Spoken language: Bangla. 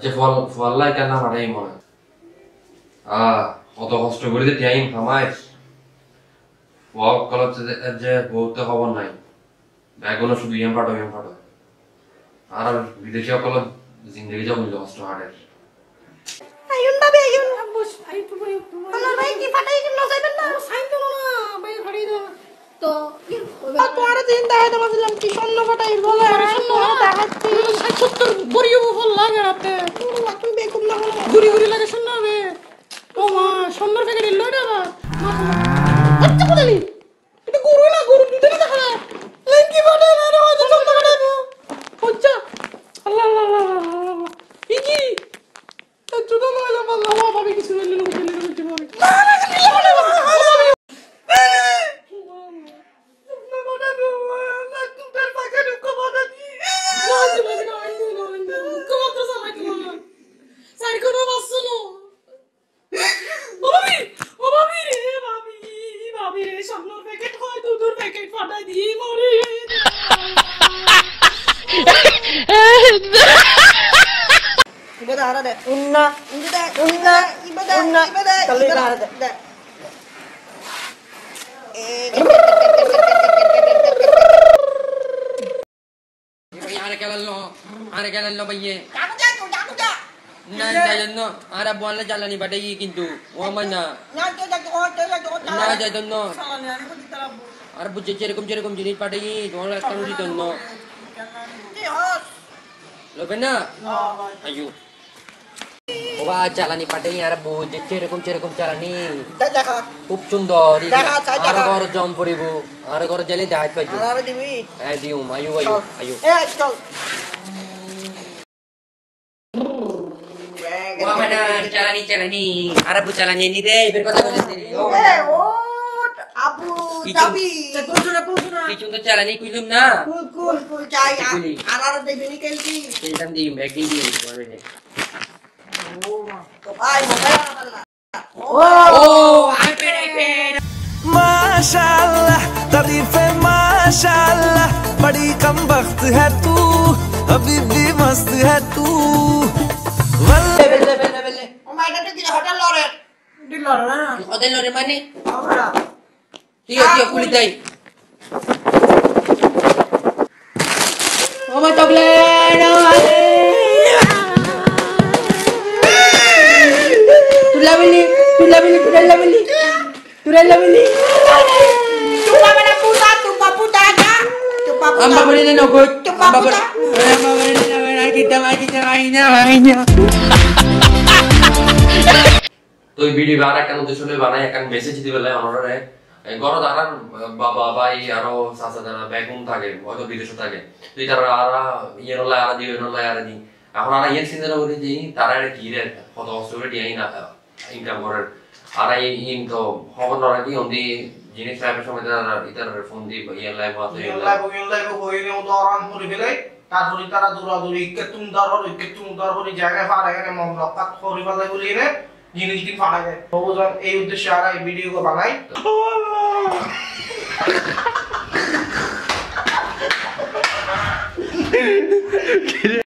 আচ্ছা ফল্লাই কেন হারাই মনে অত কষ্ট করে যে টাইম হামায় ওয়াক কলেজ যে বহুত খবর নাই ব্যাগুলো শুধু ইম ফাটো আর বিদেশি সকল জিন্দগি যা বললো কষ্ট হারে আইন ভাবে আইন বস আই তো আমার ভাই কি ফাটাই কি না যাবেন না সাইন তো না ভাই ফাটাই দাও তো তোমার দিন দেখা দেব বললাম কি স্বর্ণ ফাটাই বলে স্বর্ণ দেখাচ্ছি 70 বড়িও বল লাগে রাতে তুমি বেকুম না গুড়ি গুড়ি লাগে স্বর্ণ হবে ও মা স্বর্ণ প্যাকেট লইডা বা আচ্ছা বলেনি এটা গরু না গরু দুধে না দেখা লেঙ্কি ফাটাই না রে ওটা স্বর্ণ ফাটাবো আচ্ছা আল্লাহ আল্লাহ আল্লাহ ইকি চুদা মালা বাবা ভাবি কিছু বললে না বললে না ঠিক হবে ibadah ada deh unna ibadah ada deh আরে কেন ভাইয়ে না জন্য আর বললে জ্বালানি বাটাই কিন্তু ও আমার না যাই জন্য আর বুঝছে যেরকম জিনিস পাঠাই তোমার একটা উচিত জন্য লোকে না আয়ু ওবা জ্বালানি পাঠাই আর বুঝছে যেরকম জ্বালানি খুব সুন্দর আর ঘর জম পড়িব আর ঘর জ্বালিয়ে দেখাত পাইছো দিও আয়ু চালানি আর আবু চালানি নি দে এবার কথা বলছিস abu tapi কিছু তো চালানি কইলুম না cool চাই আর দেবনি কেলকি কেলতাম দি ব্যাগিং দি করবে তো ভাই মোবাইল ও আইপ্যাড माशाअल्लाह तारीफे माशाअल्लाह बड़ी कम वक्त है तू अभी भी मस्त है तू বেলে ও মাইটা কি হোটেল লরে দিলর না ওদের লরে মানে আমরা তুই কুলি দেই ও মা chocolate তুলাবিলি tupa amba beli na go amba beli na kita mainnya তো এই ভিডিও আর একটা উদ্দেশ্য হলে বানাই একটা মেসেজ দিতে বলে আমারে গড় দাঁড়ান বাবা ভাই আরো চাচা যারা বেগুন থাকে হয়তো বিদেশে থাকে তুই তারা আর ইয়ে নলা আর দিও নলা আর দি এখন আর ইয়ে চিন্তা করে দিই তারা এটা কি রে কত কষ্ট করে দিই না ইনকাম করে আর এই ইন তো খবর না কি অন্দি জিনিস লাইভের সময় তারা ইতার ফোন দি ইয়ে লাইভ আছে লাইভ হইলে উদাহরণ করে ফেলে তারপরে তারা দৌড়াদৌড়ি কেতুম দরহরি জায়গায় ফাড়া এখানে মমলকাত করিবার লাগে বলি নে জিনিস কি ফাড়া যায় বহুজন এই উদ্দেশ্যে আর এই ভিডিও বানাই